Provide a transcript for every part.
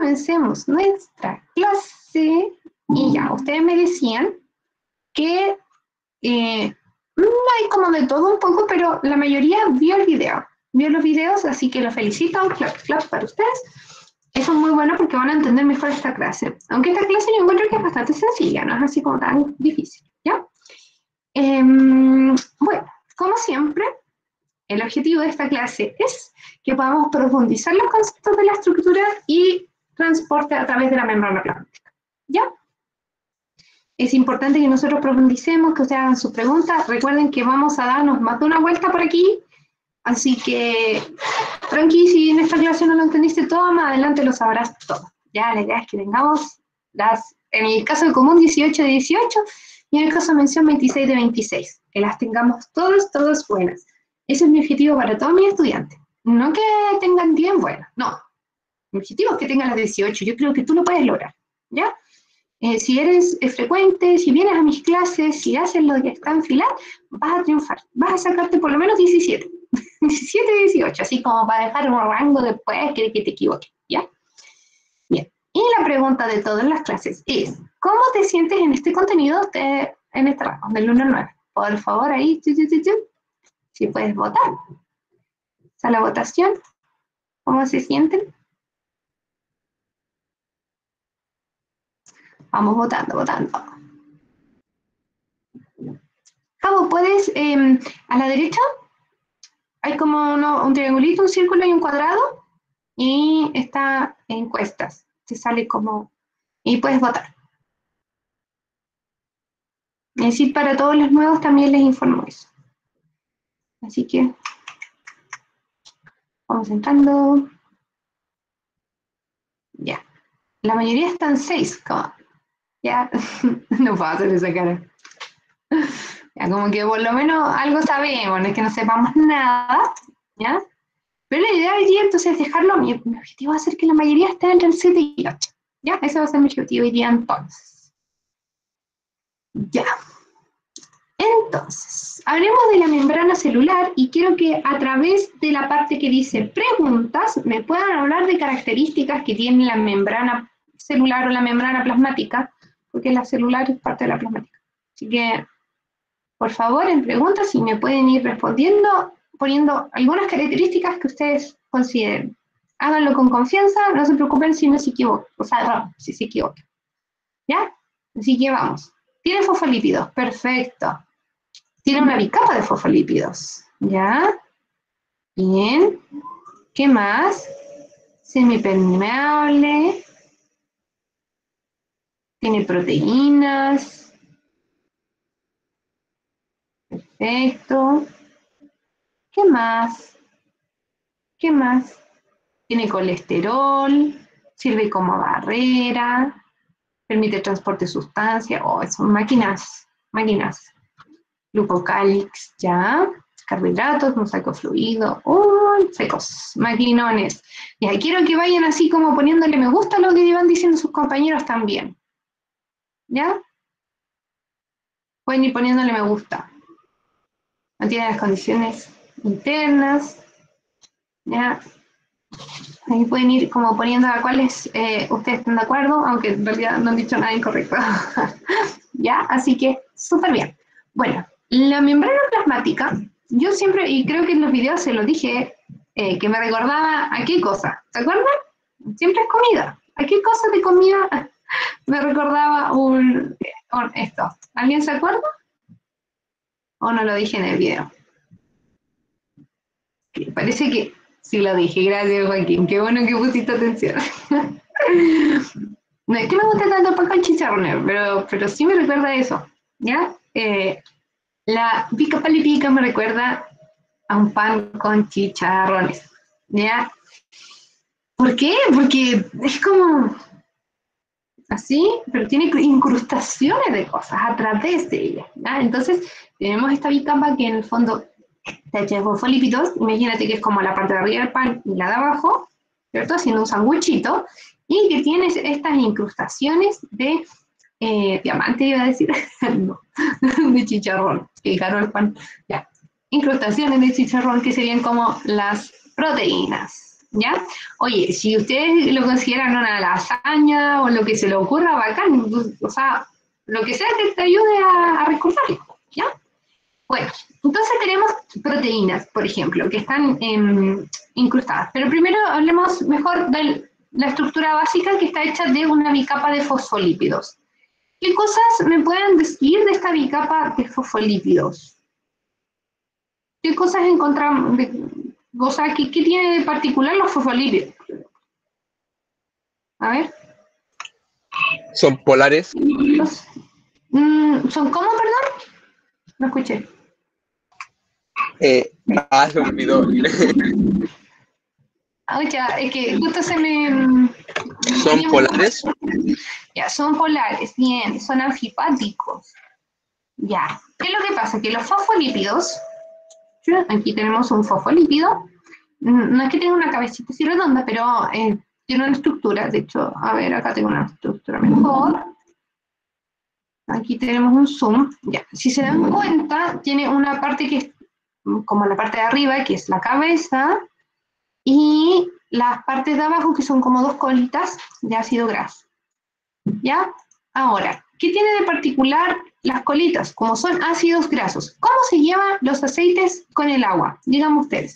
comencemos nuestra clase. Y ya, ustedes me decían que hay como de todo un poco, pero la mayoría vio el video. Vio los videos, así que los felicito. Clap, clap para ustedes. Eso es muy bueno porque van a entender mejor esta clase. Aunque esta clase yo encuentro que es bastante sencilla, no es así como tan difícil, ¿ya? Bueno, como siempre, el objetivo de esta clase es que podamos profundizar los conceptos de la estructura y transporte a través de la membrana plasmática, ¿ya? Es importante que nosotros profundicemos, que ustedes hagan sus preguntas. Recuerden que vamos a darnos más de una vuelta por aquí, así que tranqui, si en esta clase no lo entendiste todo, más adelante lo sabrás todo. Ya, la idea es que tengamos en el caso de común 18 de 18 y en el caso de mención 26 de 26, que las tengamos todas buenas. Ese es mi objetivo para todos mis estudiantes. No que tengan 10 buenas, no. Mi objetivo es que tengan las 18, yo creo que tú lo puedes lograr, ¿ya? Si eres frecuente, si vienes a mis clases, si haces lo que está en filar, vas a triunfar, vas a sacarte por lo menos 17, 17, 18, así como para dejar un rango después que te equivoques, ¿ya? Bien, y la pregunta de todas las clases es, ¿cómo te sientes en este contenido en este rango, del 1 al 9? Por favor, ahí, si puedes votar. ¿Está la votación? ¿Cómo se sienten? Vamos votando. Cabo, ¿puedes, a la derecha? Hay como un triangulito, un círculo y un cuadrado, y está encuestas. Te sale como, y puedes votar. Es decir, para todos los nuevos también les informo eso. Así que, vamos entrando. Ya. La mayoría están 6, como, ya, no puedo hacer esa cara. Ya, como que por lo menos algo sabemos, no es que no sepamos nada, ¿ya? Pero la idea hoy día entonces es dejarlo, mi objetivo va a ser que la mayoría esté entre el 7 y 8, ¿ya? Ese va a ser mi objetivo hoy día entonces. Ya. Entonces, hablemos de la membrana celular y quiero que a través de la parte que dice preguntas me puedan hablar de características que tiene la membrana celular o la membrana plasmática, porque la celular es parte de la plasmática. Así que, por favor, en preguntas, si me pueden ir respondiendo, poniendo algunas características que ustedes consideren. Háganlo con confianza, no se preocupen si no se equivocan, o sea, no, si se equivocan. ¿Ya? Así que vamos. Tiene fosfolípidos, perfecto. Tiene una bicapa de fosfolípidos, ¿ya? Bien. ¿Qué más? Semipermeable. Tiene proteínas. Perfecto. ¿Qué más? ¿Qué más? Tiene colesterol. Sirve como barrera. Permite transporte de sustancias. Oh, son máquinas. Glucocálix, ya. Carbohidratos, mosaico fluido. Secos. Maquinones. Ya, quiero que vayan así como poniéndole me gusta a lo que van diciendo sus compañeros también. ¿Ya? Pueden ir poniéndole me gusta. Mantiene las condiciones internas. ¿Ya? Ahí pueden ir como poniendo a cuáles ustedes están de acuerdo, aunque en realidad no han dicho nada incorrecto. ¿Ya? Así que, súper bien. Bueno, la membrana plasmática, yo siempre, y creo que en los videos se lo dije, que me recordaba a qué cosa. ¿Se acuerdan? Siempre es comida. ¿A qué cosa de comida me recordaba esto? ¿Alguien se acuerda? ¿O no lo dije en el video? Parece que sí lo dije. Gracias, Joaquín. Qué bueno que pusiste atención. No es que me guste tanto el pan con chicharrones, pero sí me recuerda eso, ¿ya? La pica palipica me recuerda a un pan con chicharrones, ¿ya? ¿Por qué? Porque es como así, pero tiene incrustaciones de cosas a través de ella, ¿ya? Entonces, tenemos esta bicapa que en el fondo está hecha de fosfolípidos, imagínate que es como la parte de arriba del pan y la de abajo, ¿cierto? Haciendo un sandwichito, y que tiene estas incrustaciones de diamante, iba a decir, no, de chicharrón, que ganó el pan, ya. Incrustaciones de chicharrón que serían como las proteínas, ¿Ya? Oye, si ustedes lo consideran una lasaña o lo que se le ocurra, bacán, o sea, lo que sea que te ayude a recordarlo, ¿ya? Bueno, entonces tenemos proteínas, por ejemplo, que están incrustadas. Pero primero hablemos mejor de la estructura básica que está hecha de una bicapa de fosfolípidos. ¿Qué cosas me pueden decir de esta bicapa de fosfolípidos? ¿Qué cosas encontramos? O sea, ¿qué tiene de particular los fosfolípidos? A ver. Son polares. ¿Son cómo, perdón? No escuché. Se me olvidó. Oye, es que justo se me... Son polares. Ya, son polares, bien, son anfipáticos. Ya, ¿qué es lo que pasa? Que los fosfolípidos, aquí tenemos un fosfolípido, no es que tenga una cabecita así redonda, pero tiene una estructura, de hecho, a ver, acá tengo una estructura mejor. Aquí tenemos un zoom, ya, si se dan cuenta, tiene una parte que es como la parte de arriba, que es la cabeza, y las partes de abajo, que son como dos colitas de ácido graso. ¿Ya? Ahora, ¿qué tiene de particular las colitas? Como son ácidos grasos. ¿Cómo se llevan los aceites con el agua? Díganme ustedes.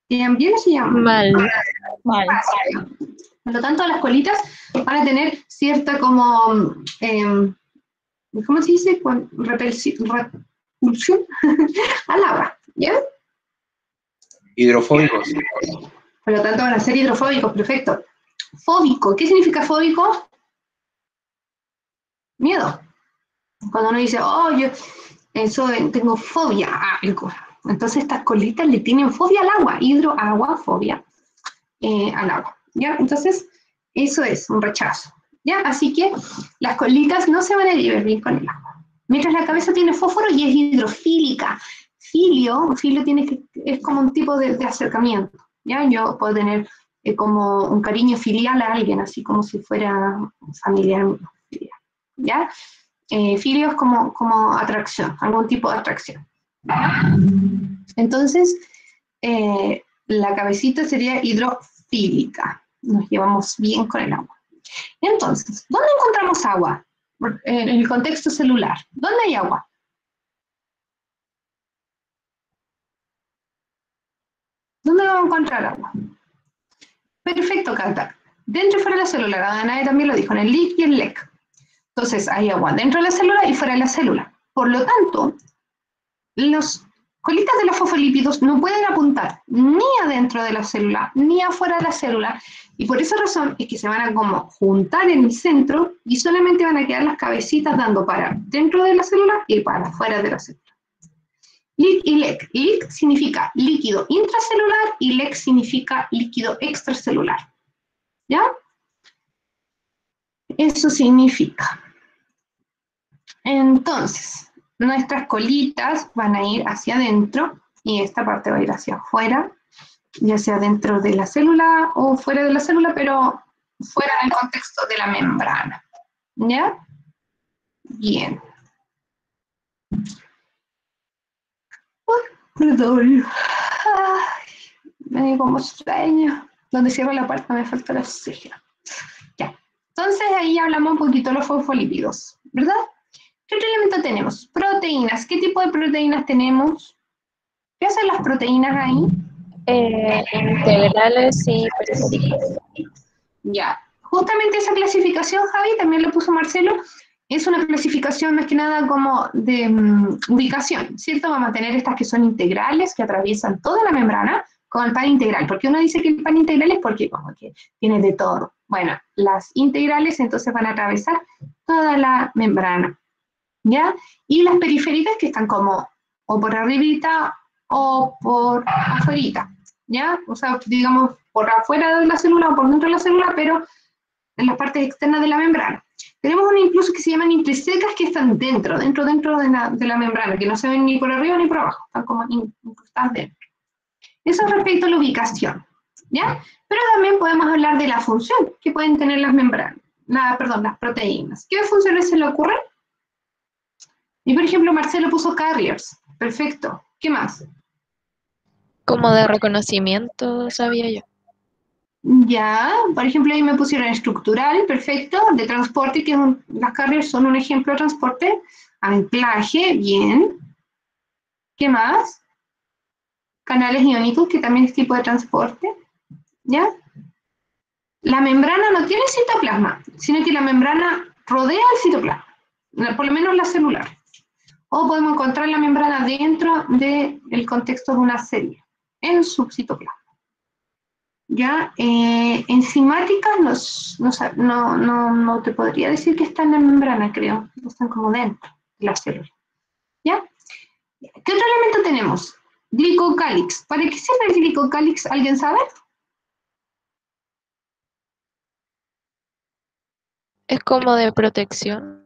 ¿Se llevan bien o se llevan Mal. Mal. Por lo tanto, las colitas van a tener cierta como, ¿cómo se dice? Repulsión al agua, ¿ya? Hidrofóbicos. Por lo tanto, van a ser hidrofóbicos, perfecto. Fóbico, ¿qué significa fóbico? Miedo. Cuando uno dice, oh, yo tengo fobia a algo. Entonces estas colitas le tienen fobia al agua, agua, fobia al agua. ¿Ya? Entonces, eso es un rechazo. ¿Ya? Así que las colitas no se van a llevar bien con el agua. Mientras la cabeza tiene fósforo y es hidrofílica. Filio es como un tipo de acercamiento. ¿Ya? Yo puedo tener como un cariño filial a alguien, así como si fuera familiar mío. ¿Ya? Filio es como atracción, algún tipo de atracción. Entonces, la cabecita sería hidrofílica. Nos llevamos bien con el agua. Entonces, ¿dónde encontramos agua? En el contexto celular. ¿Dónde hay agua? ¿Dónde vamos a encontrar agua? Perfecto, Cata. Dentro y fuera de la célula. La Danae también lo dijo, en el LIC y el LEC. Entonces, hay agua dentro de la célula y fuera de la célula. Por lo tanto, los colitas de los fosfolípidos no pueden apuntar ni adentro de la célula ni afuera de la célula, y por esa razón es que se van a como juntar en el centro y solamente van a quedar las cabecitas dando para dentro de la célula y para afuera de la célula. LIC y LEC. LIC significa líquido intracelular y LEC significa líquido extracelular. ¿Ya? Eso significa. Entonces, nuestras colitas van a ir hacia adentro y esta parte va a ir hacia afuera, ya sea dentro de la célula o fuera de la célula, pero fuera del contexto de la membrana. ¿Ya? Bien. Perdón. Me dio como sueño. Donde cierro la puerta me falta el oxígeno. Ya. Entonces ahí hablamos un poquito de los fosfolípidos, ¿verdad? ¿Qué otro elemento tenemos? Proteínas. ¿Qué tipo de proteínas tenemos? ¿Qué hacen las proteínas ahí? Integrales y periféricas. Ya. Justamente esa clasificación, Javi, también lo puso Marcelo, es una clasificación más que nada como de ubicación, ¿cierto? Vamos a tener estas que son integrales, que atraviesan toda la membrana, con el pan integral. ¿Por qué uno dice que el pan integral es? Porque como que tiene de todo. Bueno, las integrales entonces van a atravesar toda la membrana, ¿ya? Y las periféricas que están como o por arribita o por afuerita, ¿ya? O sea, digamos, por afuera de la célula o por dentro de la célula, pero en las partes externas de la membrana. Tenemos una incluso que se llaman intrisecas que están dentro de la membrana, que no se ven ni por arriba ni por abajo, están como incrustadas dentro. Eso respecto a la ubicación, ¿ya? Pero también podemos hablar de la función que pueden tener las membranas, las proteínas. ¿Qué funciones se le ocurren? Y por ejemplo, Marcelo puso carriers. Perfecto. ¿Qué más? Como de reconocimiento, sabía yo. Ya, por ejemplo, ahí me pusieron estructural, perfecto, de transporte, que las carriers son un ejemplo de transporte. Anclaje, bien. ¿Qué más? Canales iónicos, que también es tipo de transporte. ¿Ya? La membrana no tiene citoplasma, sino que la membrana rodea el citoplasma, por lo menos la celular. O podemos encontrar la membrana dentro del contexto de una célula, en su citoplasma. ¿Ya? Enzimáticas no te podría decir que están en la membrana, creo. Están como dentro de la célula. ¿Ya? ¿Qué otro elemento tenemos? Glicocálix. ¿Para qué sirve el glicocálix? ¿Alguien sabe? Es como de protección.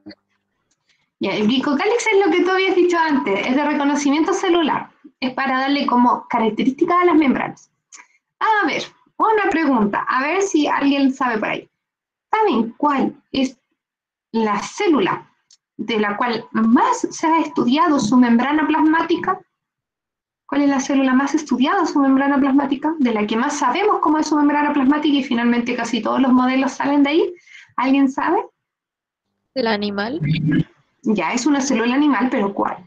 Ya, el glicocálix es lo que tú habías dicho antes, es de reconocimiento celular. Es para darle como características a las membranas. A ver, una pregunta, a ver si alguien sabe por ahí. ¿Saben cuál es la célula de la cual más se ha estudiado su membrana plasmática? ¿Cuál es la célula más estudiada su membrana plasmática? De la que más sabemos cómo es su membrana plasmática y finalmente casi todos los modelos salen de ahí. ¿Alguien sabe? El animal. Ya, es una célula animal, pero ¿cuál?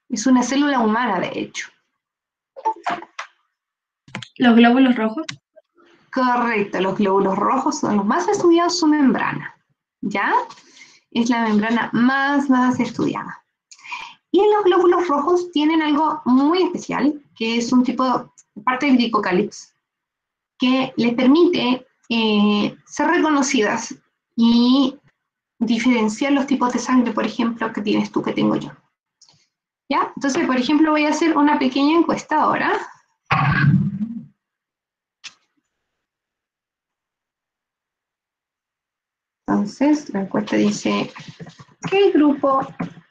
Es una célula humana, de hecho. Los glóbulos rojos. Correcto, los glóbulos rojos son los más estudiados, su membrana. ¿Ya? Es la membrana más estudiada. Y los glóbulos rojos tienen algo muy especial, que es un tipo, parte del glicocálix, que les permite ser reconocidas y diferenciar los tipos de sangre, por ejemplo, que tienes tú, que tengo yo. ¿Ya? Entonces, por ejemplo, voy a hacer una pequeña encuesta ahora. Entonces, la encuesta dice, ¿qué grupo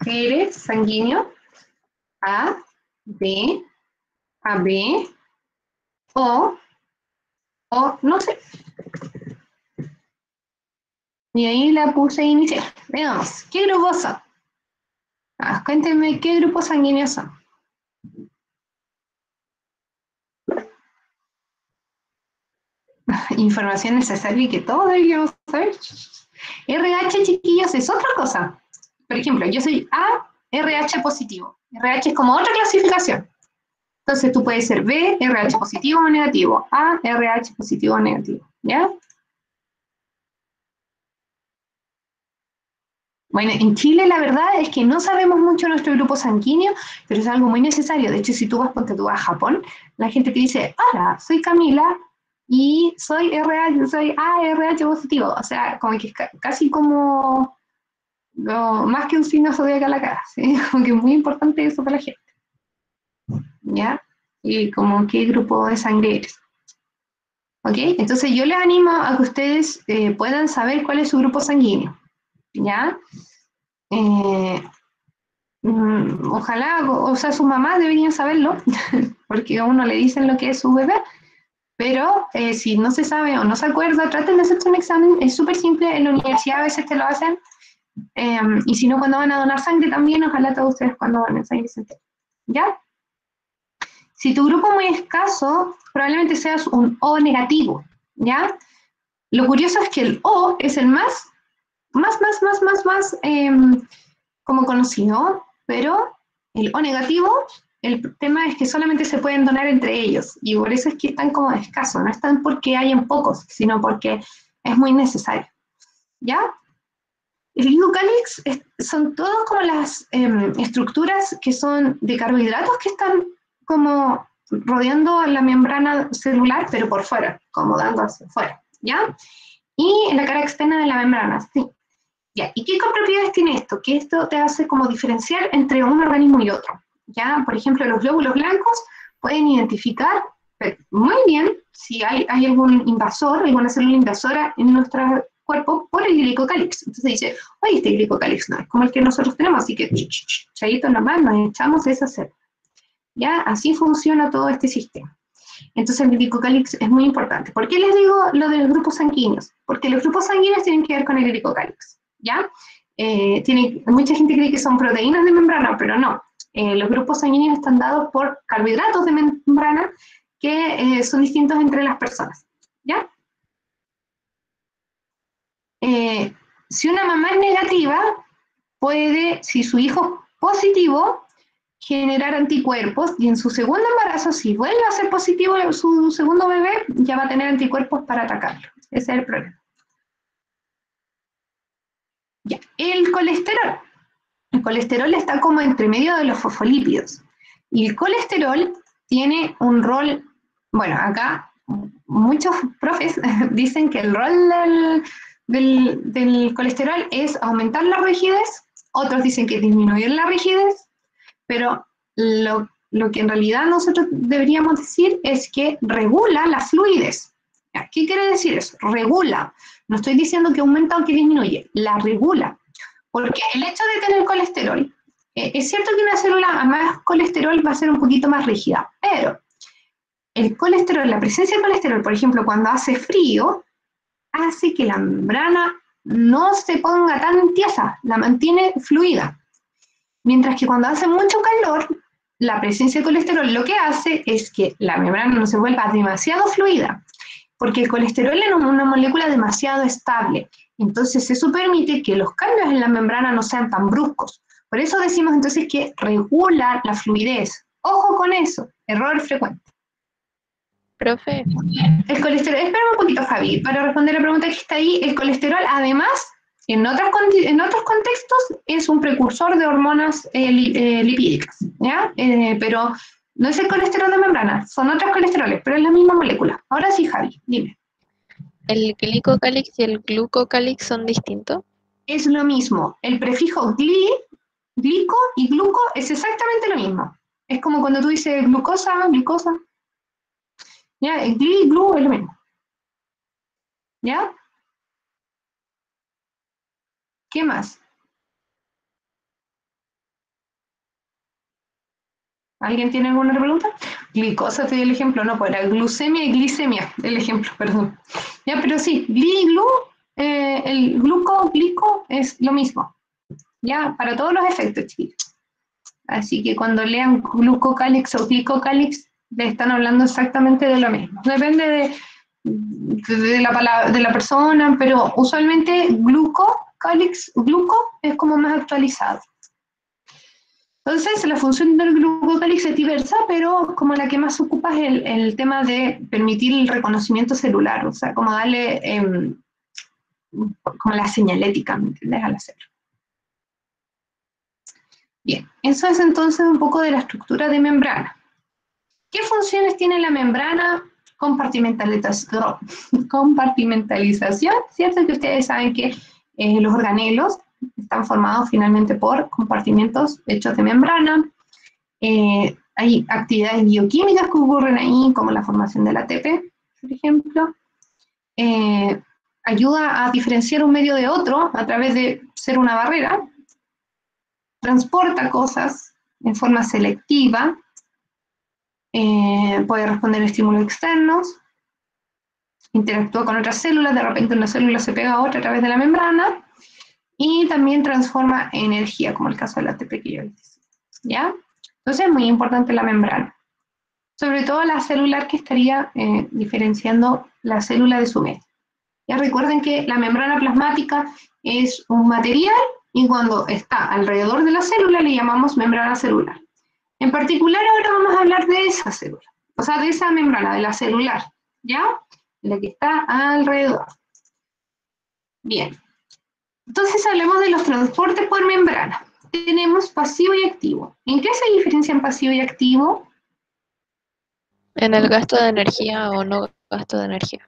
eres sanguíneo? A, B, AB, O, no sé. Y ahí la puse inicial. Veamos, ¿qué grupos son? Cuéntenme qué grupos sanguíneos son. Información necesaria y que todos deberíamos saber. RH, chiquillos, es otra cosa. Por ejemplo, yo soy A, RH positivo. RH es como otra clasificación. Entonces tú puedes ser B, RH positivo o negativo. A, RH positivo o negativo. ¿Ya? Bueno, en Chile la verdad es que no sabemos mucho nuestro grupo sanguíneo, pero es algo muy necesario. De hecho, si tú vas, ponte tú a Japón, la gente te dice, hola, soy Camila y soy RH, soy ARH positivo. O sea, como que es casi como, no, más que un signo zodiacal a la cara, ¿sí? Como que es muy importante eso para la gente. ¿Ya? Y como qué grupo de sangre eres. ¿Ok? Entonces yo les animo a que ustedes puedan saber cuál es su grupo sanguíneo. ¿Ya? Ojalá, o sea, sus mamás deberían saberlo, porque a uno le dicen lo que es su bebé, pero si no se sabe o no se acuerda, traten de hacerse un examen, es súper simple, en la universidad a veces te lo hacen, y si no, cuando van a donar sangre también, ojalá todos ustedes cuando donen sangre se enteren. ¿Ya? Si tu grupo es muy escaso, probablemente seas un O negativo, ¿ya? Lo curioso es que el O es el más como conocido, pero el O negativo, el tema es que solamente se pueden donar entre ellos, y por eso es que están como escasos, no están porque hayan pocos, sino porque es muy necesario, ¿ya? El glucálix son todas como las estructuras que son de carbohidratos que están como rodeando la membrana celular, pero por fuera, como dando hacia afuera, ¿ya? Y en la cara externa de la membrana, sí. ¿Ya? ¿Y qué propiedades tiene esto? Que esto te hace como diferenciar entre un organismo y otro, ¿ya? Por ejemplo, los glóbulos blancos pueden identificar muy bien si hay algún invasor, alguna célula invasora en nuestro cuerpo por el glicocálix. Entonces dice, oye, este glicocálix no es como el que nosotros tenemos, así que chayito nomás nos echamos esa célula. ¿Ya? Así funciona todo este sistema. Entonces el glicocálix es muy importante. ¿Por qué les digo lo de los grupos sanguíneos? Porque los grupos sanguíneos tienen que ver con el glicocálix, ¿ya? Mucha gente cree que son proteínas de membrana, pero no. Los grupos sanguíneos están dados por carbohidratos de membrana que son distintos entre las personas, ¿ya? Si una mamá es negativa, puede, si su hijo es positivo, generar anticuerpos, y en su segundo embarazo, si vuelve a ser positivo su segundo bebé, ya va a tener anticuerpos para atacarlo. Ese es el problema. Ya. El colesterol. El colesterol está como entre medio de los fosfolípidos. Y el colesterol tiene un rol, bueno, acá muchos profes dicen que el rol del colesterol es aumentar la rigidez, otros dicen que disminuir la rigidez, pero lo que en realidad nosotros deberíamos decir es que regula la fluidez. ¿Qué quiere decir eso? Regula. No estoy diciendo que aumenta o que disminuye, la regula. Porque el hecho de tener colesterol, es cierto que una célula a más colesterol va a ser un poquito más rígida, pero el colesterol, la presencia de colesterol, por ejemplo, cuando hace frío, hace que la membrana no se ponga tan tiesa, la mantiene fluida. Mientras que cuando hace mucho calor, la presencia de colesterol lo que hace es que la membrana no se vuelva demasiado fluida, porque el colesterol es una molécula demasiado estable. Entonces eso permite que los cambios en la membrana no sean tan bruscos. Por eso decimos entonces que regula la fluidez. Ojo con eso, error frecuente. Profe, El colesterol, espera un poquito, Javi, para responder la pregunta que está ahí. El colesterol, además, en otros contextos, es un precursor de hormonas lipídicas, ¿ya? Pero no es el colesterol de membrana, son otros colesteroles, pero es la misma molécula. Ahora sí, Javi, dime. ¿el glicocálix y el glucocálix son distintos? Es lo mismo. El prefijo glico y gluco es exactamente lo mismo. Es como cuando tú dices glucosa, glucosa. ¿Ya? El gli, glu es lo mismo. ¿Ya? ¿Qué más? ¿Alguien tiene alguna pregunta? Glicosa, te doy el ejemplo. No, pues era glucemia y glicemia, el ejemplo, perdón. Ya, pero sí, gli, glu, el gluco, glico es lo mismo. Ya, para todos los efectos, chiquillos. Así que cuando lean glucocálix o glicocálix, le están hablando exactamente de lo mismo. Depende de la persona, pero usualmente glucocálix, gluco es como más actualizado. Entonces, la función del glucocálix es diversa, pero como la que más se ocupa es el tema de permitir el reconocimiento celular, o sea, como darle como la señalética, ¿me entiendes?, al hacerlo. Bien, eso es entonces un poco de la estructura de membrana. ¿Qué funciones tiene la membrana? Compartimentalización, ¿cierto? Que ustedes saben que los organelos están formados finalmente por compartimentos hechos de membrana. Hay actividades bioquímicas que ocurren ahí, como la formación del ATP, por ejemplo. Ayuda a diferenciar un medio de otro a través de ser una barrera. Transporta cosas en forma selectiva. Puede responder a estímulos externos, interactúa con otras células, de repente una célula se pega a otra a través de la membrana, y también transforma energía, como el caso del ATP que yo les decía, ¿ya? Entonces es muy importante la membrana, sobre todo la celular, que estaría diferenciando la célula de su medio. Ya recuerden que la membrana plasmática es un material, y cuando está alrededor de la célula le llamamos membrana celular. En particular, ahora vamos a hablar de esa célula, o sea, de esa membrana, de la celular, ¿ya? La que está alrededor. Bien. Entonces hablemos de los transportes por membrana. Tenemos pasivo y activo. ¿En qué se diferencian pasivo y activo? ¿En el gasto de energía o no gasto de energía?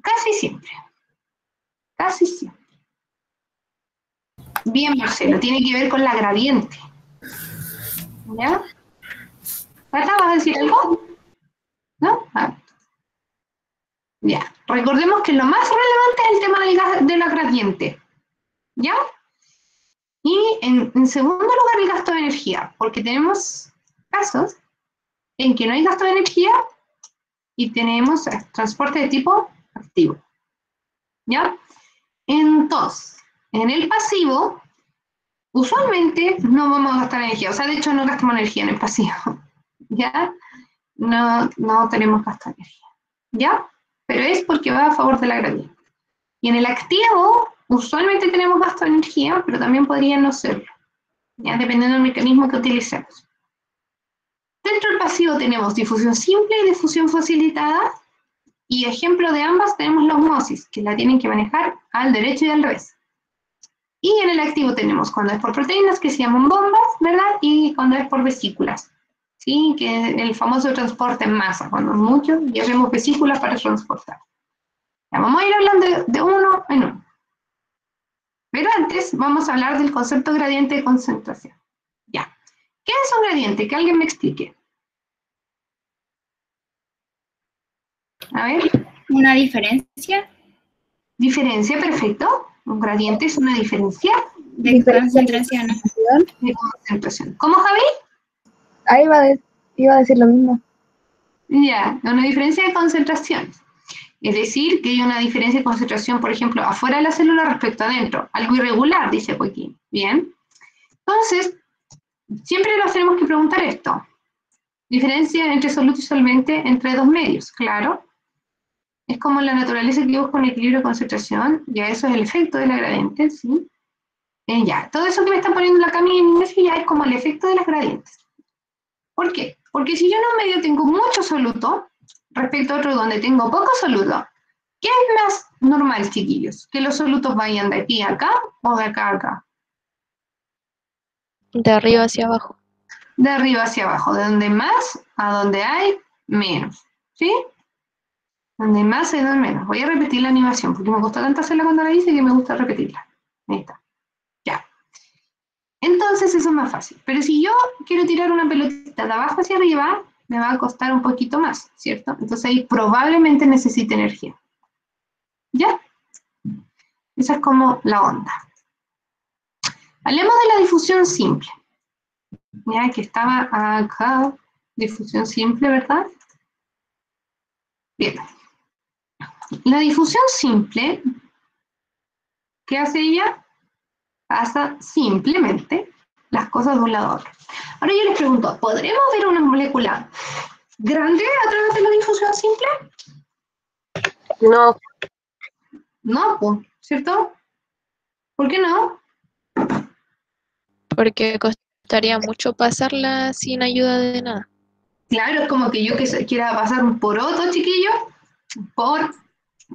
Casi siempre. Casi siempre. Bien, Marcelo, tiene que ver con la gradiente. ¿Ya? ¿Tata, vas a decir algo? ¿No? Ah. Ya. Recordemos que lo más relevante es el tema de la gradiente. ¿Ya? Y en segundo lugar, el gasto de energía, porque tenemos casos en que no hay gasto de energía y tenemos transporte de tipo activo. ¿Ya? Entonces, en el pasivo, usualmente no vamos a gastar energía, o sea, de hecho no gastamos energía en el pasivo. ¿Ya? no tenemos gasto de energía. ¿Ya? Pero es porque va a favor de la gradiente. Y en el activo, usualmente tenemos gasto de energía, pero también podría no serlo, ¿ya? Dependiendo del mecanismo que utilicemos. Dentro del pasivo tenemos difusión simple y difusión facilitada, y ejemplo de ambas tenemos la osmosis, que la tienen que manejar al derecho y al revés. Y en el activo tenemos cuando es por proteínas, que se llaman bombas, ¿verdad? Y cuando es por vesículas, ¿sí? Que es el famoso transporte en masa, cuando es mucho, ya vemos vesículas para transportar. Ya, vamos a ir hablando de uno en uno. Pero antes vamos a hablar del concepto gradiente de concentración. Ya. ¿Qué es un gradiente? Que alguien me explique. A ver. Una diferencia Diferencia, perfecto. Un gradiente es una diferencia de concentraciones. de concentración. ¿Cómo, Javi? Ahí iba a decir lo mismo. Ya, una diferencia de concentraciones. Es decir, que hay una diferencia de concentración, por ejemplo, afuera de la célula respecto a adentro. Algo irregular, dice Joaquín. Bien. Entonces, siempre nos tenemos que preguntar esto. Diferencia entre soluto y solvente entre dos medios, claro. Es como la naturaleza que busca un equilibrio de concentración, ya eso es el efecto de la gradiente, ¿sí? Ya, todo eso que me están poniendo la camilla en inglés ya es como el efecto de las gradientes. ¿Por qué? Porque si yo en un medio tengo mucho soluto, respecto a otro donde tengo poco soluto, ¿qué es más normal, chiquillos? ¿Que los solutos vayan de aquí a acá o de acá a acá? De arriba hacia abajo. De arriba hacia abajo, de donde más a donde hay menos, ¿sí? Donde más hay donde menos. Voy a repetir la animación, porque me gusta tanto hacerla cuando la hice que me gusta repetirla. Ahí está. Ya. Entonces eso es más fácil. Pero si yo quiero tirar una pelotita de abajo hacia arriba, me va a costar un poquito más, ¿cierto? Entonces ahí probablemente necesite energía. ¿Ya? Esa es como la onda. Hablemos de la difusión simple. Ya que estaba acá, difusión simple, ¿verdad? Bien. La difusión simple, ¿qué hace ella? Pasa simplemente las cosas de un lado a otro. Ahora yo les pregunto, ¿podremos ver una molécula grande a través de la difusión simple? No, No, pues, ¿cierto? ¿Por qué no? Porque costaría mucho pasarla sin ayuda de nada. Claro, es como que yo quiera pasar un poroto, chiquillo, por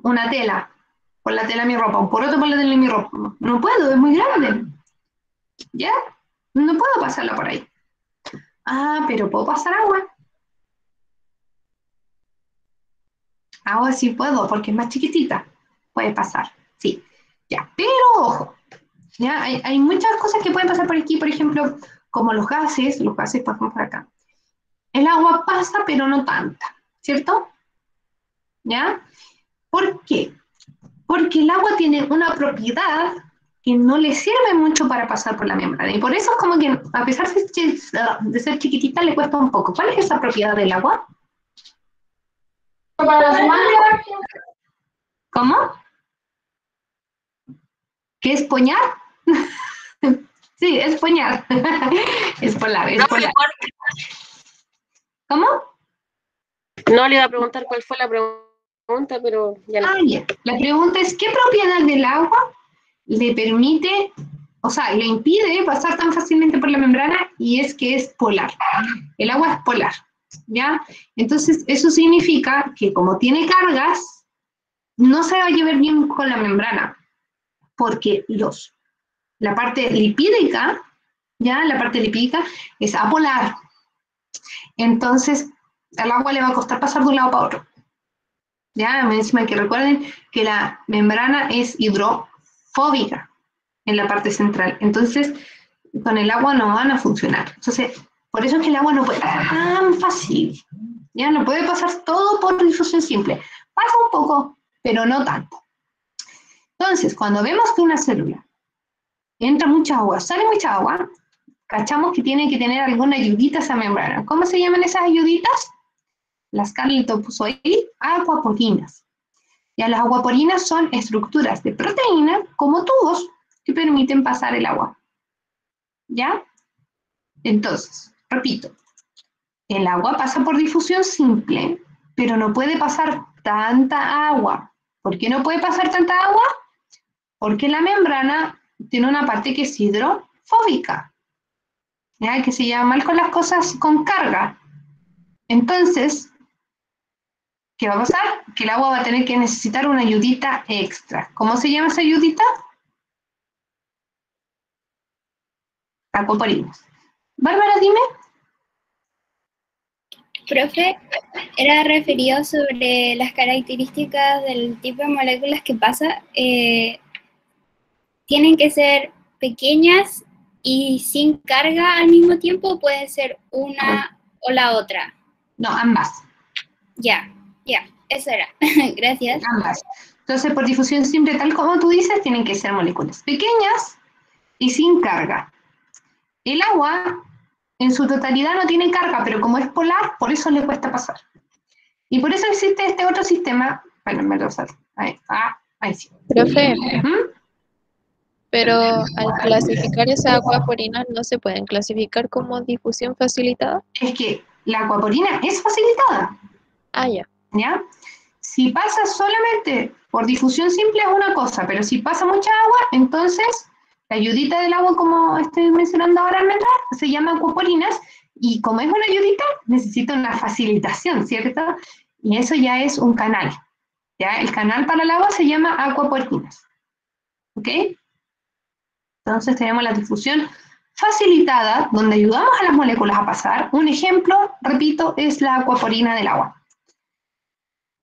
una tela, por la tela de mi ropa, un poroto por la tela de mi ropa. No puedo, es muy grande. ¿Ya? No puedo pasarla por ahí. Ah, pero puedo pasar agua. Agua sí puedo, porque es más chiquitita. Puede pasar, sí. Ya, pero ojo. Ya, hay muchas cosas que pueden pasar por aquí, por ejemplo, como los gases pasan por acá. El agua pasa, pero no tanta, ¿cierto? ¿Ya? ¿Por qué? Porque el agua tiene una propiedad que no le sirve mucho para pasar por la membrana. Y por eso es como que, a pesar de ser chiquitita, le cuesta un poco. ¿Cuál es esa propiedad del agua? ¿Cómo? ¿Qué es poñar? Sí, es poñar. Es polar, es no, polar. ¿Cómo? no le iba a preguntar cuál fue la pregunta, pero ya no. Ah, ya. La pregunta es, ¿qué propiedad del agua le permite, o sea, le impide pasar tan fácilmente por la membrana? Y es que es polar. El agua es polar, ¿ya? Entonces, eso significa que como tiene cargas, no se va a llevar bien con la membrana, porque la parte lipídica, ¿ya? La parte lipídica es apolar. Entonces, al agua le va a costar pasar de un lado para otro. Ya, encima que recuerden que la membrana es hidrofóbica en la parte central. Entonces, con el agua no van a funcionar. Entonces, por eso es que el agua no puede pasar tan fácil. Ya, no puede pasar todo por difusión simple. Pasa un poco, pero no tanto. Entonces, cuando vemos que una célula entra mucha agua, sale mucha agua, cachamos que tiene que tener alguna ayudita esa membrana. ¿Cómo se llaman esas ayuditas? Las Scarlett puso ahí, acuaporinas. Ya las acuaporinas son estructuras de proteína como tubos que permiten pasar el agua. ¿Ya? Entonces, repito, El agua pasa por difusión simple, pero no puede pasar tanta agua. ¿Por qué no puede pasar tanta agua? Porque la membrana tiene una parte que es hidrofóbica, ¿ya? Que se llama mal con las cosas con carga. Entonces, ¿qué va a pasar? Que el agua va a tener que necesitar una ayudita extra. ¿Cómo se llama esa ayudita? Aquaporinas. Bárbara, dime. Profe, era referido sobre las características del tipo de moléculas que pasa. ¿Tienen que ser pequeñas y sin carga al mismo tiempo o puede ser una o la otra? No, ambas. Ya, eso era. Gracias. Ambas. Entonces, por difusión simple, tal como tú dices, tienen que ser moléculas pequeñas y sin carga. El agua, en su totalidad, no tiene carga, pero como es polar, por eso le cuesta pasar. Y por eso existe este otro sistema. Bueno, me lo salto. Ahí sí. Profe, ¿Mm? pero al clasificar esas acuaporinas no se pueden clasificar como difusión facilitada. Es que la aquaporina es facilitada, Ah, ya. ¿ya? Si pasa solamente por difusión simple es una cosa, pero si pasa mucha agua, entonces la ayudita del agua, como estoy mencionando ahora en mental, se llama aquaporinas, y como es una ayudita, necesita una facilitación, ¿cierto? Y eso ya es un canal, ¿ya? El canal para el agua se llama aquaporinas, ¿ok? Entonces tenemos la difusión facilitada, donde ayudamos a las moléculas a pasar. Un ejemplo, repito, es la aquaporina del agua.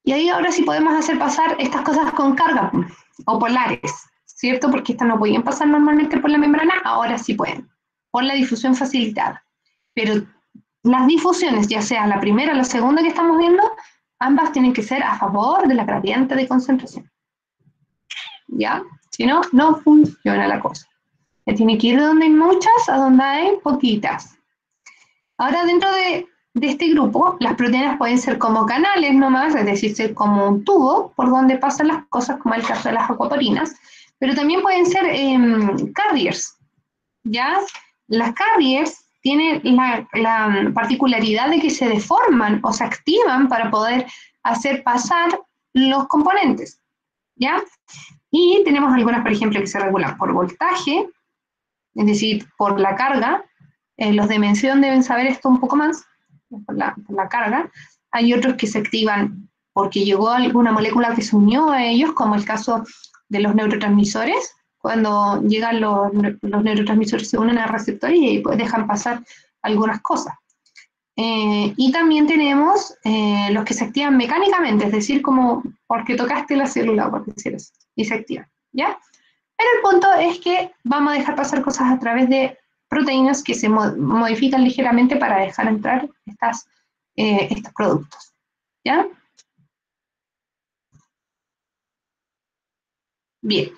Y ahí ahora sí podemos hacer pasar estas cosas con carga, o polares, ¿cierto? Porque estas no podían pasar normalmente por la membrana, ahora sí pueden, por la difusión facilitada. Pero las difusiones, ya sea la primera o la segunda que estamos viendo, ambas tienen que ser a favor de la gradiente de concentración. ¿Ya? Si no, no funciona la cosa. Se tiene que ir de donde hay muchas a donde hay poquitas. Ahora, dentro de este grupo, las proteínas pueden ser como canales nomás, es decir, ser como un tubo por donde pasan las cosas, como el caso de las aquaporinas, pero también pueden ser carriers, ¿ya? Las carriers tienen la particularidad de que se deforman o se activan para poder hacer pasar los componentes, ¿ya? Y tenemos algunas, por ejemplo, que se regulan por voltaje, es decir, por la carga. Los de mención deben saber esto un poco más, por la carga. Hay otros que se activan porque llegó alguna molécula que se unió a ellos, como el caso de los neurotransmisores. Cuando llegan los neurotransmisores se unen a receptores y pues dejan pasar algunas cosas. Y también tenemos los que se activan mecánicamente, es decir, como porque tocaste la célula, por decir eso, y se activan, ¿ya? Pero el punto es que vamos a dejar pasar cosas a través de proteínas que se modifican ligeramente para dejar entrar estos productos, ¿ya? Bien.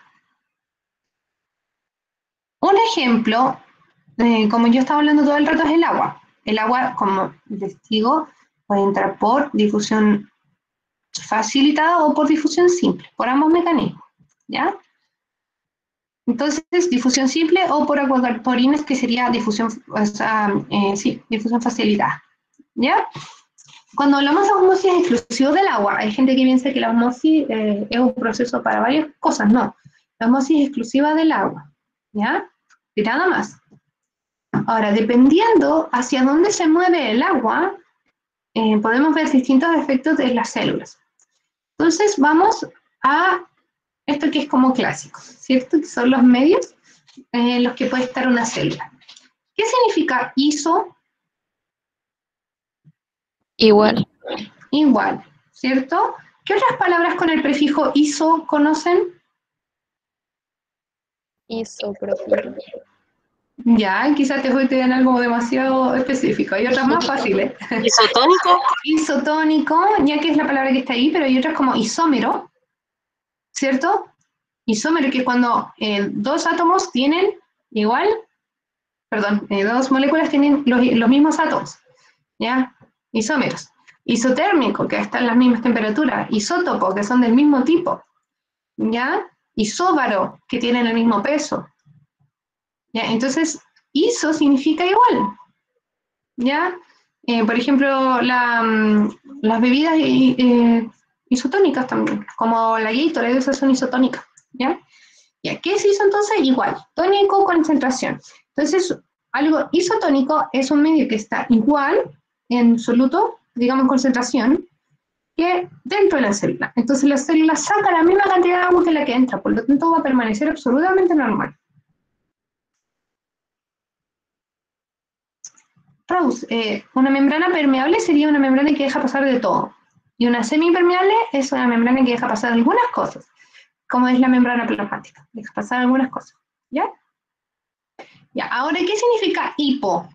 Un ejemplo, como yo estaba hablando todo el rato, es el agua. El agua, como les digo, puede entrar por difusión facilitada o por difusión simple, por ambos mecanismos, ¿ya? Entonces, difusión simple o por aquaporinas, que sería difusión, o sea, sí, difusión facilitada, ¿ya? Cuando hablamos de osmosis exclusivo del agua, hay gente que piensa que la osmosis es un proceso para varias cosas, no. La osmosis es exclusiva del agua, ¿ya? Y nada más. Ahora, dependiendo hacia dónde se mueve el agua, podemos ver distintos efectos de las células. Entonces, vamos a esto que es como clásico, ¿cierto? Que son los medios en los que puede estar una célula. ¿Qué significa iso? Igual. Igual, ¿cierto? ¿Qué otras palabras con el prefijo iso conocen? Isopropilo. Ya, quizás te fuiste en algo demasiado específico. Hay otras más fáciles. ¿Isotónico? Isotónico, ya que es la palabra que está ahí, pero hay otras como isómero, ¿cierto? Isómero, que es cuando dos átomos tienen igual, perdón, dos moléculas tienen los mismos átomos, ¿ya? Isómeros. Isotérmico, que están las mismas temperaturas. Isótopo, que son del mismo tipo, ¿ya? Isóbaro, que tienen el mismo peso. ¿Ya? Entonces, iso significa igual, ¿ya? Por ejemplo, las bebidas isotónicas también, como la Gatorade, esas son isotónicas, ¿ya? ¿Ya? ¿Qué se hizo entonces? Igual, tónico, concentración. Entonces, algo isotónico es un medio que está igual en soluto, digamos concentración, que dentro de la célula. Entonces la célula saca la misma cantidad de agua que la que entra, por lo tanto va a permanecer absolutamente normal. Rose, una membrana permeable sería una membrana que deja pasar de todo. Y una semipermeable es una membrana que deja pasar algunas cosas, como es la membrana plasmática. Deja pasar algunas cosas. ¿Ya? Ya. Ahora, ¿qué significa hipo?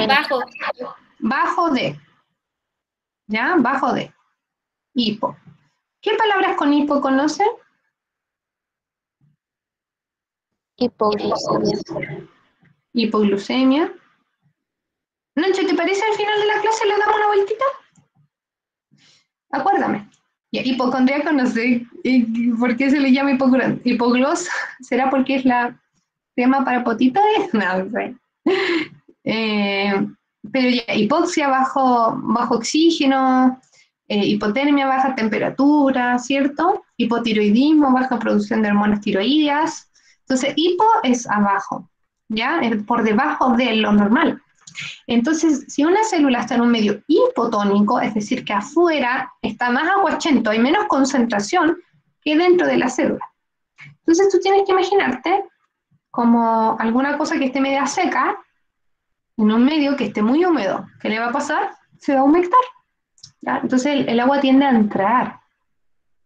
Bajo. Bajo de. ¿Ya? Bajo de. Hipo. ¿Qué palabras con hipo conocen? Hipoglucemia. Hipoglucemia. Nacho, ¿te parece al final de la clase le damos una vueltita? Acuérdame. Y hipocondríaco no sé por qué se le llama hipoglos. ¿Será porque es la crema para potito? No sé. Pero ya, hipoxia bajo oxígeno, hipotermia baja temperatura, ¿cierto? Hipotiroidismo, baja producción de hormonas tiroideas. Entonces, hipo es abajo, ¿ya? Es por debajo de lo normal. Entonces, si una célula está en un medio hipotónico, es decir, que afuera está más aguachento, hay menos concentración que dentro de la célula. Entonces, tú tienes que imaginarte como alguna cosa que esté media seca, en un medio que esté muy húmedo. ¿Qué le va a pasar? Se va a humectar. ¿Ya? Entonces, el agua tiende a entrar.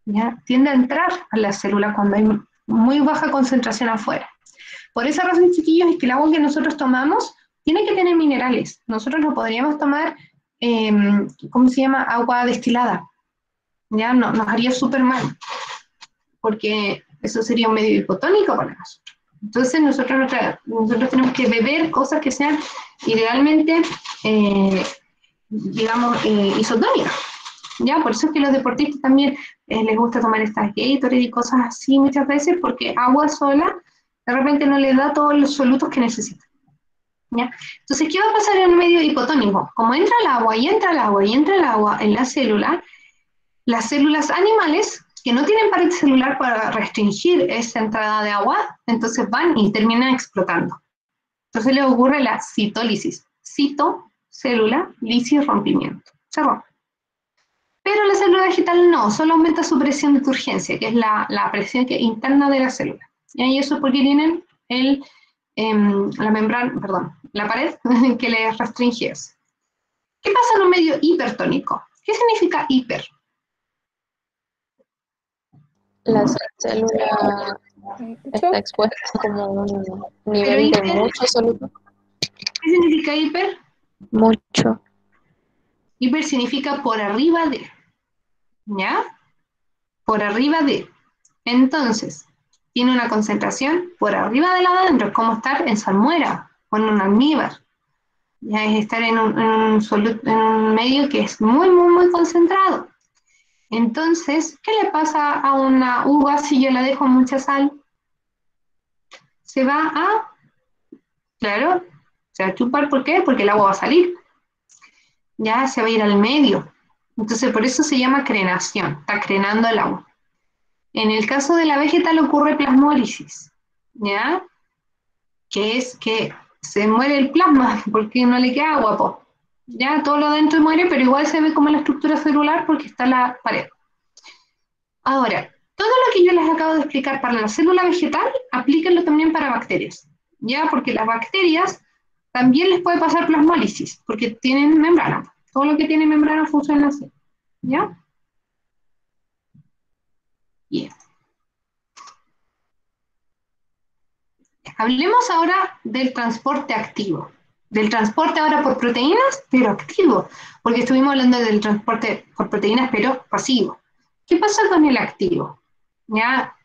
¿Ya? Tiende a entrar a la célula cuando hay muy baja concentración afuera. Por esa razón, chiquillos, es que el agua que nosotros tomamos tiene que tener minerales. Nosotros no podríamos tomar, ¿cómo se llama? Agua destilada. ¿Ya? No, nos haría súper mal, porque eso sería un medio hipotónico para nosotros. Entonces nosotros tenemos que beber cosas que sean idealmente, digamos, isotónicas. ¿Ya? Por eso es que los deportistas también les gusta tomar estas Gatorade y cosas así muchas veces, porque agua sola de repente no le da todos los solutos que necesita. ¿Ya? Entonces, ¿qué va a pasar en un medio hipotónico? Como entra el agua y entra el agua y entra el agua en la célula, las células animales que no tienen pared celular para restringir esa entrada de agua, entonces van y terminan explotando. Entonces le ocurre la citólisis. Cito, célula, lisis, rompimiento. Se rompe. Pero la célula vegetal no, solo aumenta su presión de turgencia, que es la presión interna de la célula. Y eso es porque tienen la membrana, perdón, la pared que les restringe eso. ¿Qué pasa en un medio hipertónico? ¿Qué significa hiper? La célula está expuesta como a un nivel de mucho soluto. ¿Qué significa hiper? Mucho. Hiper significa por arriba de, ¿ya? Por arriba de. Entonces, tiene una concentración por arriba de la de adentro, es como estar en salmuera o en un almíbar. Ya es estar en un medio que es muy, muy, muy concentrado. Entonces, ¿qué le pasa a una uva si yo la dejo en mucha sal? Se va a, claro, se va a chupar, ¿por qué? Porque el agua va a salir. Ya se va a ir al medio. Entonces, por eso se llama crenación, está crenando el agua. En el caso de la vegetal ocurre plasmólisis, ¿ya? Que es que se muere el plasma porque no le queda agua, po. Ya todo lo dentro muere, pero igual se ve como la estructura celular porque está la pared. Ahora, todo lo que yo les acabo de explicar para la célula vegetal, aplíquenlo también para bacterias, ¿ya? Porque las bacterias también les puede pasar plasmólisis, porque tienen membrana. Todo lo que tiene membrana funciona así, ¿ya? Bien. Hablemos ahora del transporte activo. Del transporte ahora por proteínas, pero activo, porque estuvimos hablando del transporte por proteínas, pero pasivo. ¿Qué pasa con el activo? ¿Ya?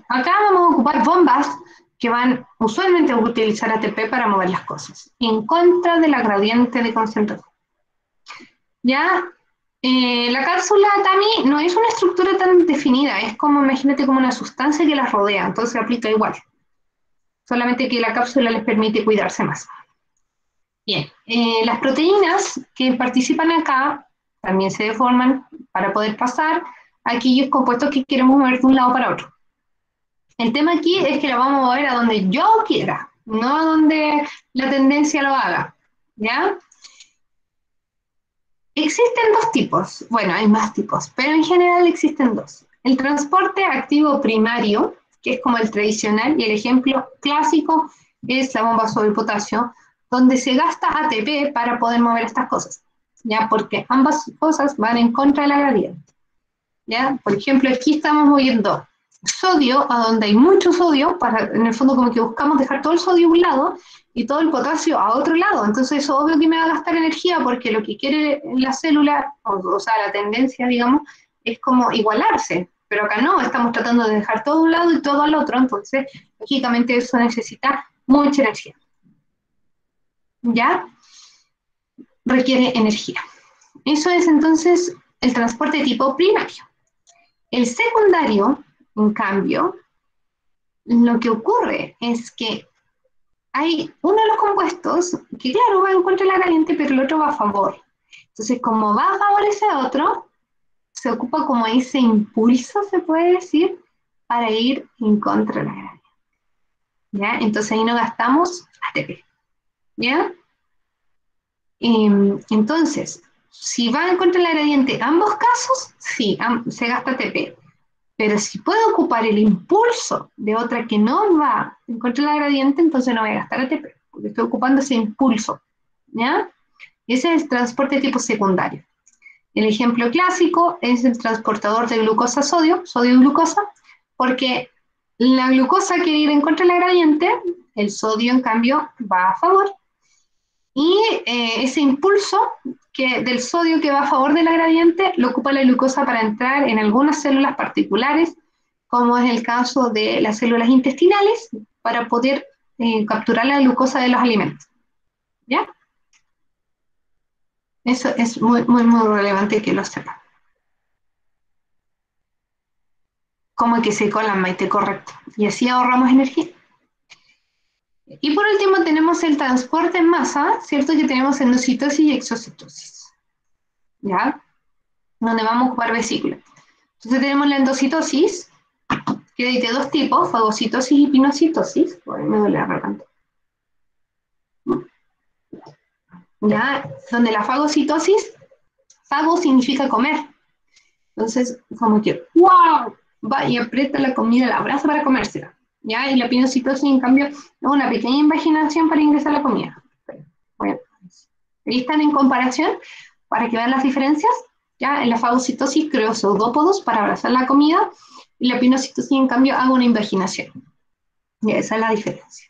Acá vamos a ocupar bombas que van usualmente a utilizar ATP para mover las cosas, en contra de la gradiente de concentración. ¿Ya? La cápsula TAMI no es una estructura tan definida, es como, imagínate, como una sustancia que las rodea, entonces aplica igual. solamente que la cápsula les permite cuidarse más. Bien, las proteínas que participan acá también se deforman para poder pasar a aquellos compuestos que queremos mover de un lado para otro. El tema aquí es que la vamos a mover a donde yo quiera, no a donde la tendencia lo haga, ¿ya? Existen dos tipos, bueno, hay más tipos, pero en general existen dos. El transporte activo primario, que es como el tradicional, y el ejemplo clásico es la bomba sodio potasio, donde se gasta ATP para poder mover estas cosas, ¿ya? Porque ambas cosas van en contra de la gradiente, ¿ya? Por ejemplo, aquí estamos moviendo sodio a donde hay mucho sodio, para, en el fondo como que buscamos dejar todo el sodio a un lado y todo el potasio a otro lado, entonces eso obvio que me va a gastar energía porque lo que quiere la célula, o sea, la tendencia, digamos, es como igualarse, pero acá no, estamos tratando de dejar todo a un lado y todo al otro, entonces lógicamente eso necesita mucha energía, ¿ya? Requiere energía. Eso es entonces el transporte tipo primario. El secundario, en cambio, lo que ocurre es que hay uno de los compuestos que, claro, va en contra de la gradiente, pero el otro va a favor. Entonces, como va a favorecer a otro, se ocupa como ese impulso, se puede decir, para ir en contra de la gradiente. ¿Ya? Entonces ahí no gastamos ATP. ¿Ya? Entonces, si va en contra de la gradiente ambos casos, sí, se gasta ATP. Pero si puedo ocupar el impulso de otra que no va en contra de la gradiente, entonces no voy a gastar ATP, porque estoy ocupando ese impulso, ¿ya? Ese es el transporte tipo secundario. El ejemplo clásico es el transportador de glucosa-sodio, sodio y glucosa, porque la glucosa quiere ir en contra de la gradiente, el sodio en cambio va a favor, y ese impulso del sodio que va a favor de la gradiente lo ocupa la glucosa para entrar en algunas células particulares, como es el caso de las células intestinales, para poder capturar la glucosa de los alimentos. ¿Ya? Eso es muy, muy, muy relevante que lo sepan. Como que se colan, Maite, correcto. Y así ahorramos energía. Y por último tenemos el transporte en masa, ¿cierto? Que tenemos endocitosis y exocitosis. ¿Ya? Donde vamos a ocupar vesículas. Entonces tenemos la endocitosis, que hay de dos tipos, fagocitosis y pinocitosis. Por ahí me duele la garganta. ¿Ya? Donde la fagocitosis, fago significa comer. Entonces, como que, ¡wow! Va y aprieta la comida, la abraza para comérsela. ¿Ya? Y la pinocitosis, en cambio, es una pequeña invaginación para ingresar la comida. Bueno, ahí están en comparación, para que vean las diferencias. ¿Ya? En la fagocitosis creo pseudópodos para abrazar la comida, y la pinocitosis, en cambio, hago una invaginación. Y esa es la diferencia.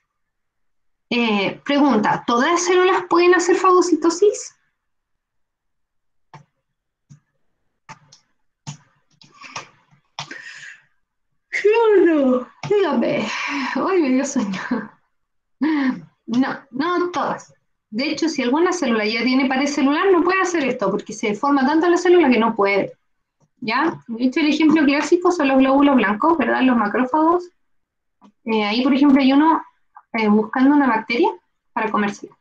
Pregunta, ¿todas las células pueden hacer fagocitosis? No, dígame. Hoy me dio sueño. No, no todas. De hecho, si alguna célula ya tiene pared celular, no puede hacer esto, porque se deforma tanto la célula que no puede. ¿Ya? De hecho, el ejemplo clásico son los glóbulos blancos, ¿verdad? Los macrófagos. Ahí, por ejemplo, hay uno buscando una bacteria para comérsela.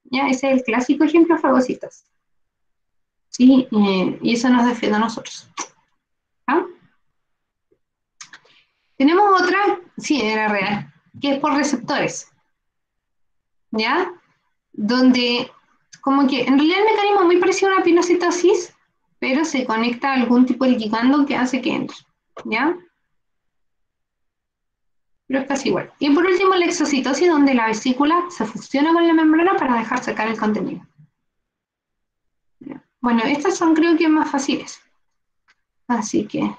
¿Ya? Ese es el clásico ejemplo de fagocitos. ¿Sí? Y eso nos defiende a nosotros. ¿Ah? Tenemos otra, sí, era real, que es por receptores. ¿Ya? Donde, como que, en realidad el mecanismo es muy parecido a una pinocitosis, pero se conecta a algún tipo de ligando que hace que entre. ¿Ya? Pero es casi igual. Y por último, la exocitosis, donde la vesícula se fusiona con la membrana para dejar sacar el contenido. ¿Ya? Bueno, estas son creo que más fáciles. Así que,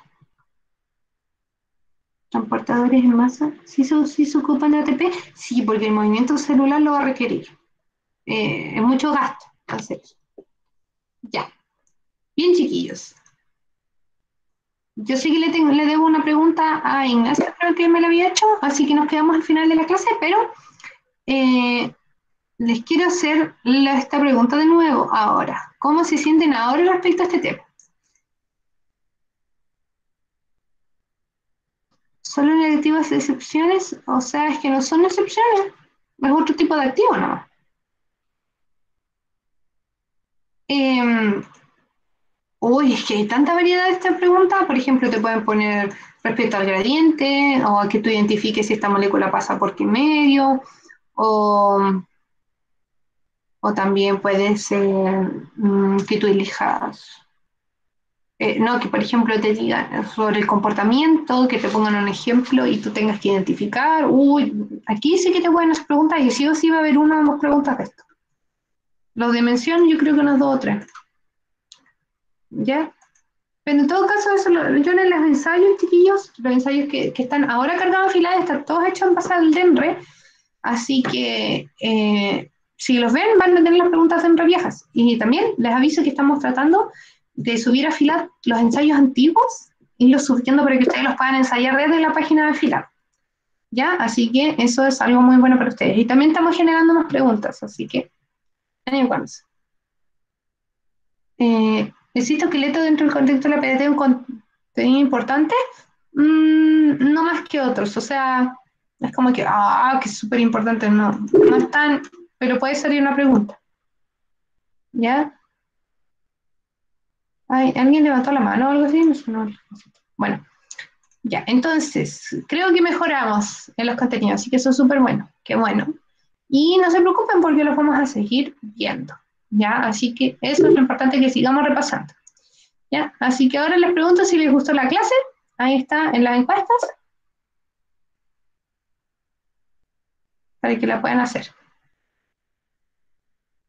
transportadores en masa, ¿sí se ocupan de ATP? Sí, porque el movimiento celular lo va a requerir. Es mucho gasto hacer eso. Ya. Bien, chiquillos. Yo sé que le debo una pregunta a Ignacia, creo que me la había hecho, así que nos quedamos al final de la clase, pero les quiero hacer esta pregunta de nuevo ahora. ¿Cómo se sienten ahora respecto a este tema? Solo negativas excepciones, o sea, es que no son excepciones, es otro tipo de activo nomás. Uy, es que hay tanta variedad de esta pregunta. Por ejemplo, te pueden poner respecto al gradiente, o a que tú identifiques si esta molécula pasa por qué medio, o, o también puede ser que tú elijas, no, que por ejemplo te digan sobre el comportamiento, que te pongan un ejemplo y tú tengas que identificar. Uy, aquí sí que te pueden hacer preguntas y sí o sí va a haber una o dos preguntas de esto. Los de mención yo creo que unas dos o tres. ¿Ya? Pero en todo caso, eso yo en los ensayos, chiquillos, los ensayos que están ahora cargados en fila, están todos hechos en base al DENRE, así que si los ven, van a tener las preguntas DENRE viejas. Y también les aviso que estamos tratando de subir a fila los ensayos antiguos y los subiendo para que ustedes los puedan ensayar desde la página de fila. ¿Ya? Así que eso es algo muy bueno para ustedes. Y también estamos generando más preguntas, así que, anyways. ¿Existe esqueleto dentro del contexto de la PDT un contenido importante? No más que otros, o sea, es como que, que es súper importante, no es tan, pero puede salir una pregunta. ¿Ya? ¿Alguien levantó la mano o algo así? No. Bueno, ya, entonces, creo que mejoramos en los contenidos, así que eso es súper bueno, qué bueno. Y no se preocupen porque los vamos a seguir viendo, ¿ya? Así que eso es lo importante, que sigamos repasando. ¿Ya? Así que ahora les pregunto si les gustó la clase. Ahí está en las encuestas. Para que la puedan hacer.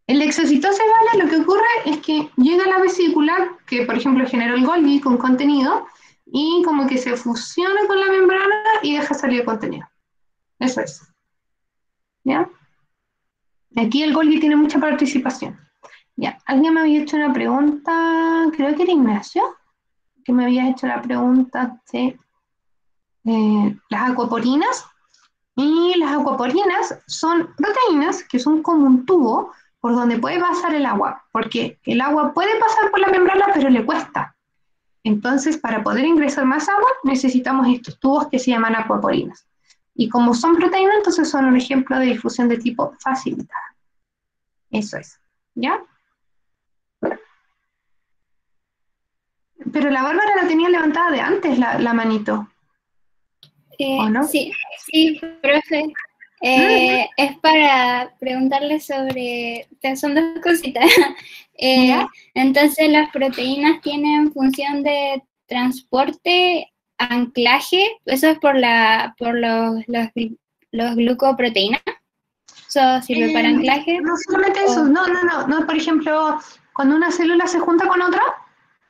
El exocitose, ¿vale? Lo que ocurre es que llega la vesícula, que por ejemplo genera el Golgi con contenido, y como que se fusiona con la membrana y deja salir el contenido. Eso es. ¿Ya? Aquí el Golgi tiene mucha participación. Ya, alguien me había hecho una pregunta, creo que era Ignacio, que me había hecho la pregunta de las acuaporinas. Y las acuaporinas son proteínas que son como un tubo por donde puede pasar el agua, porque el agua puede pasar por la membrana, pero le cuesta. Entonces, para poder ingresar más agua, necesitamos estos tubos que se llaman acuaporinas. Y como son proteínas, entonces son un ejemplo de difusión de tipo facilitada. Eso es. ¿Ya? Pero la Bárbara la tenía levantada de antes, la manito. ¿O no? Sí, profe. Es para preguntarle sobre, son dos cositas. ¿Ya? Entonces, las proteínas tienen función de transporte, anclaje, eso es por los glucoproteínas. ¿Eso sirve para anclaje? No solamente eso, no, por ejemplo, cuando una célula se junta con otra,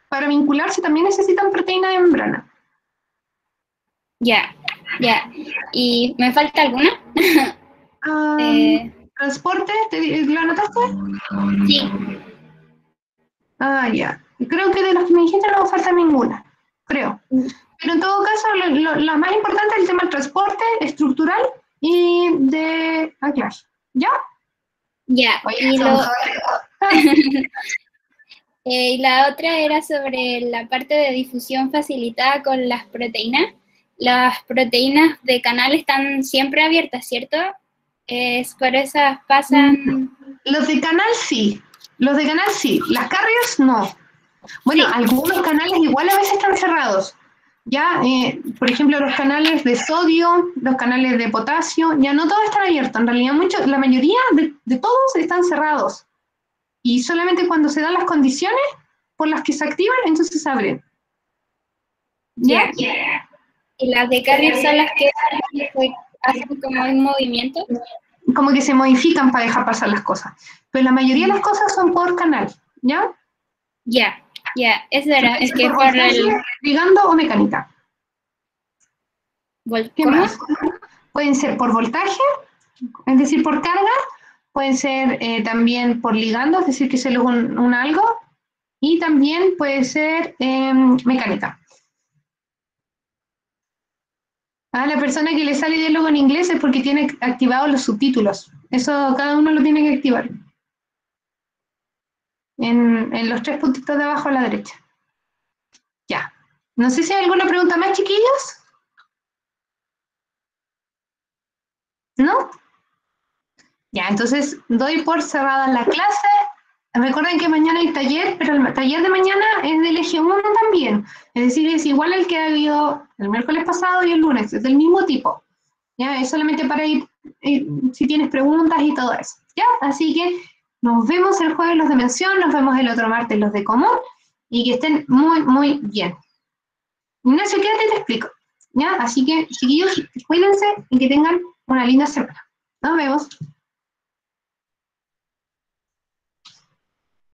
para vincularse también necesitan proteína de membrana. Ya. ¿Y me falta alguna? ¿Transporte? ¿Lo anotaste? Sí. Ya. Creo que de los que me dijiste no me falta ninguna, creo. Pero en todo caso, lo más importante es el tema del transporte estructural y de anclaje. ¿Ya? Ya. Oye, Y la otra era sobre la parte de difusión facilitada con las proteínas. Las proteínas de canal están siempre abiertas, ¿cierto? Es por eso pasan... Los de canal sí. Los de canal sí. Las carriers no. Bueno, Sí. algunos canales igual a veces están cerrados. Ya, por ejemplo, los canales de sodio, los canales de potasio, ya no todos están abiertos. En realidad, la mayoría de todos están cerrados. Y solamente cuando se dan las condiciones por las que se activan, entonces se abren. ¿Ya? Yeah. Y las de carrier son las que hacen como un movimiento. Como que se modifican para dejar pasar las cosas. Pero la mayoría de las cosas son por canal. ¿Ya? Ya, eso era. Es que por ligando o mecánica. ¿Qué ¿Cómo? más? Pueden ser por voltaje, es decir, por carga. Pueden ser también por ligando, es decir, que se logra un algo. Y también puede ser mecánica. A la persona que le sale diálogo en inglés es porque tiene activados los subtítulos. Eso cada uno lo tiene que activar. En los 3 puntitos de abajo a la derecha. Ya. No sé si hay alguna pregunta más, chiquillos. ¿No? Ya, entonces doy por cerrada la clase. Recuerden que mañana hay taller, pero el taller de mañana es del eje 1 también. Es decir, es igual al que ha habido el miércoles pasado y el lunes, es del mismo tipo. ¿Ya? Es solamente para ir, si tienes preguntas y todo eso. ¿Ya? Así que nos vemos el jueves los de mención, nos vemos el otro martes los de común, y que estén muy, muy bien. Ignacio, quédate y te explico. ¿Ya? Así que, chiquillos, cuídense y que tengan una linda semana. Nos vemos.